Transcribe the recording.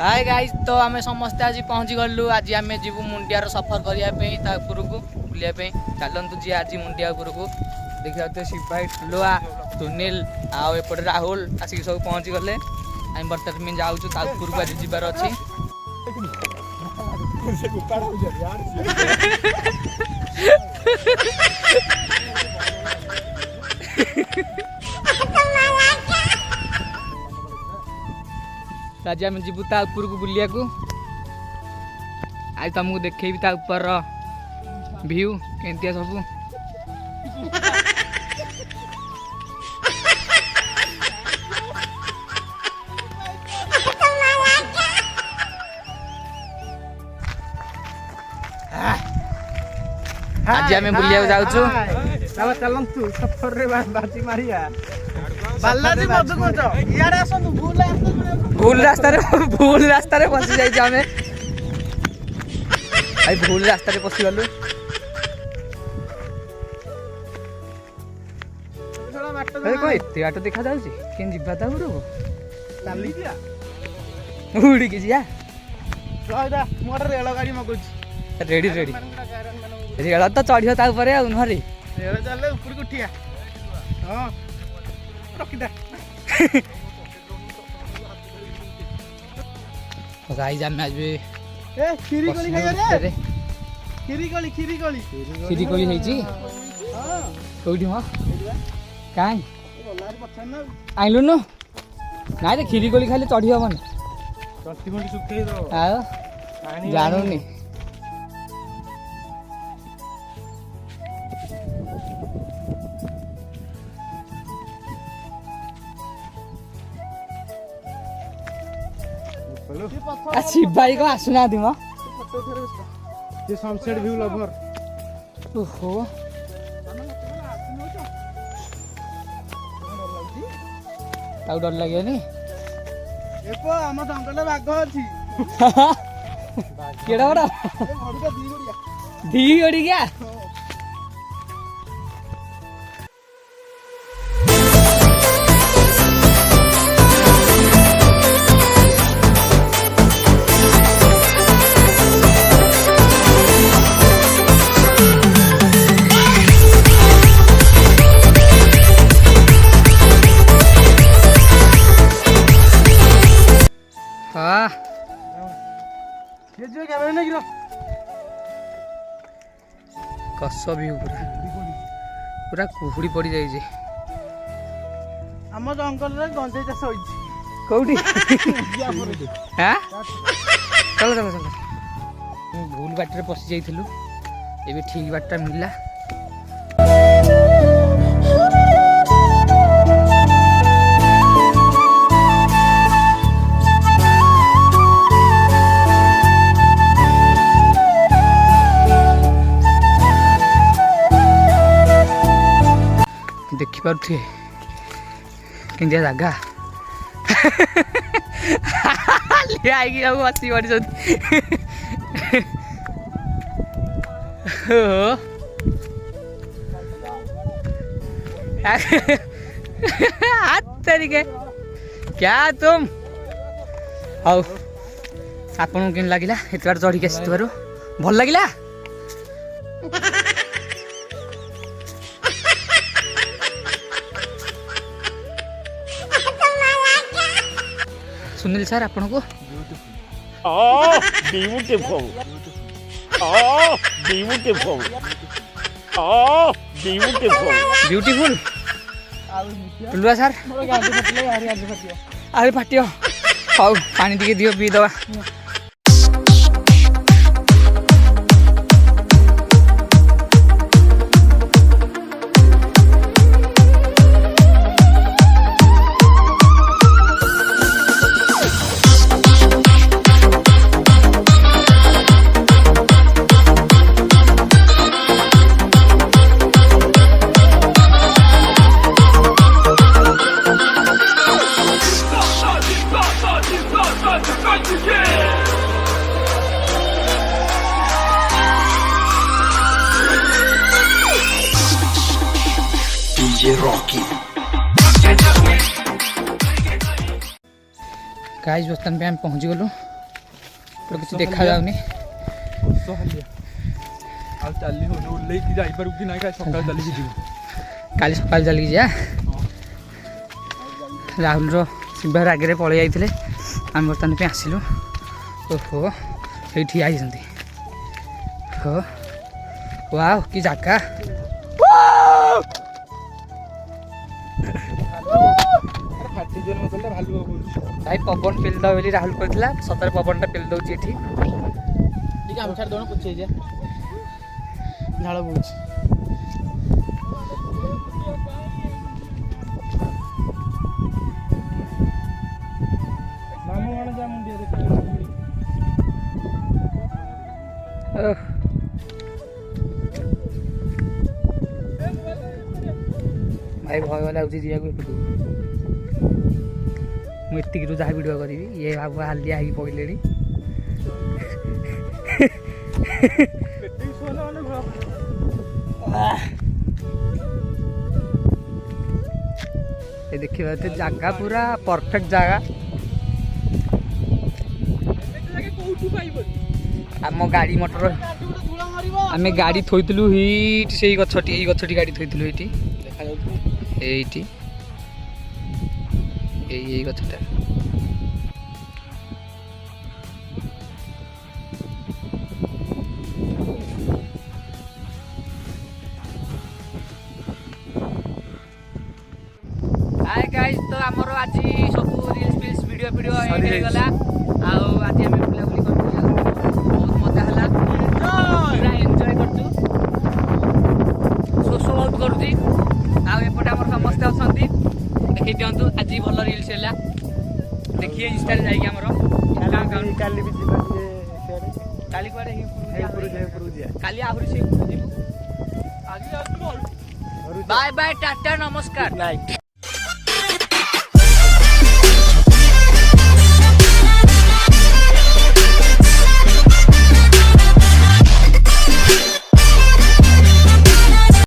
Hi guys, तो आम समस्ते आज पहुँची गलु। आज आम जीवु मुंडियार सफर करने उपरकू बुलाया चलतु जी। आज मुंडिया उपरकू देखा तो शिव भाई, ठुलुआ, सुनील आउपटे राहुल आसिक सब पहुँची गले। आम बर्तमान जाऊँ उपरकू आज जीवार अच्छी। आज आम जीवु उपरकू बुलिया को। आज तुमको देखेबी ऊपर व्यू केंतिया सब। आज आम बुलिया जाऊँ। चलतु सफर रे बाजी मारिया बालाजी मधुकुंज इयाडे आसतु। भूल रास्ता रे फसी जाई आमे। आई भूल रास्ता रे फसी गलु। ए कोई एते बाट देखा जाउची केन जिबा ता गुरु चाली दिया उड़ी के जिया। रहदा मोर रेल गाड़ी मगुच रेडी रेल तो चढ़ियो ता ऊपर आ नहरे रेल चले ऊपर को उठिया। हां रखिदा। गाइस आम आज ए खीरी कोली खाइया रे। खीरी कोली हेची। हां कोठी हो काई बोलार पछन ना आइलु न नाइ रे। खीरी कोली खाली चढ़ी हबन। चट्टी मंडी सुखै दो आ जानुनी। शिव भाई को आसुना दिम ये सनसेट व्यू लवर। ओहो ताऊ डर लागेनी। एपो हम जंगल बाघ अछि। केडा बडा ए घड़का दी गड़िया दी गड़ी गया। हाँ ये जो कैमरा नहीं गिरा कस भी पूरा कुहुड़ी पड़ी जाए। हम जंगल रे गंजे चाष होइछि। कौटी हाँ चलो चलो चलो। भूल बाटर पशि जाइलु एबे ठीक बाटा मिलला। देखी पारे कि जगह आई बसी पड़ी तरीके क्या तुम हाउ आपन के लगिला एत बार चढ़ी आसी भल लगिला। सुनील सर आपन को ब्यूटीफुल ब्यूटीफुल टुलुआ सर अरे फाटियो हाउ पानी टिके दियो पी दवा। DJ Rocky। गाइस बर्तमान पे हम पहुँच गलु। ଏପଟେ କିଛି ଦେଖାଯାଉନି। ଆଉ ଚାଲି ହଉନି ଓହ୍ଲେଇକି ଯାଇପାରିବୁ କି ନାହିଁ ସକାଳେ ଚାଲିକି ଯିବୁ। କାଲି ସକାଳେ ଚାଲିକି ଯିବା। ରାହୁଲର ଶିବାର ଆଗରେ ପଳେଇ ଯାଇଥିଲେ ଆମେ ବର୍ତ୍ତମାନ ପାଇଁ ଆସିଲୁ। ଓହୋ ଏଇଠି ଠିଆ ହେଇଛନ୍ତି। ହୋ ୱାଓ କି ଜାଗା। ଭାଇ ପବନ ପେଲିଦବ ବୋଲି ରାହୁଲ କହିଥିଲା, ସତରେ ପବନଟା ପେଲି ଦଉଛି ଏଠି। ଟିକେ ଆମ ଛାଡ଼ି ଦଉନ ପଛେଇ ହେଇଯା ଝାଳ ବହୁଛି। ମାମୁଁ କଣ ଯା ମୁଣ୍ଡିଆ ଦେଖିବ। ଭାଇ ଭୟ ଲାଗୁଛି ଯିବାକୁ ଏପଟକୁ। ମୁଁ ଏତିକିରୁ ଯାହା ଭିଡ଼ିଓ କରିବି। ଇଏ ଭାବୁ ହାଲିଆ ହେଇକି ପଡ଼ିଲେଣି। ଏ ଦେଖିବା ଏତେ ଜାଗା ପୁରା ପରଫେକ୍ଟ ଜାଗା। ଆମ ଗାଡ଼ି ମଟର ଆମେ ଗାଡ଼ି ଥୋଇଥିଲୁ ଏଇଠି, ସେଇ ଗଛଟି, ଏଇ ଗଛଟି ଗାଡ଼ି ଥୋଇଥିଲୁ ଏଇଠି ଦେଖାଯାଉଛି। ଏଇଠି ଏଇ ଗଛଟା। हाय गाइस, तो आमर आज सब रील्स फिल्स वीडियो ହେଇଗଲା। ଆଉ ଆଜି ଆମେ ବୁଲାବୁଲି କରୁଛୁ, ବହୁତ ମଜା ହେଲା, ପୁରା ଏନ୍ଜୟ କରୁଛୁ, ଶୋଷ ବହୁତ କରୁଛି। ଆଉ ଏପଟେ ଆମର ସମସ୍ତେ ଅଛନ୍ତି, ଦେଖେଇ ଦିଅନ୍ତୁ। ଆଜି ଭଲ ରିଲ୍ସ ହେଲା, ଦେଖିଏ ଇନଷ୍ଟାରେ ଯାଇକି ଆମର। କାଲି ବି ଯିବା କାଲି କୁଆଡ଼େ ଯିବା। କାଲି ଆହୁରି ସେ ଯିବୁ। ବାଏ ବାଏ, ଟାଟା, ନମସ୍କାର।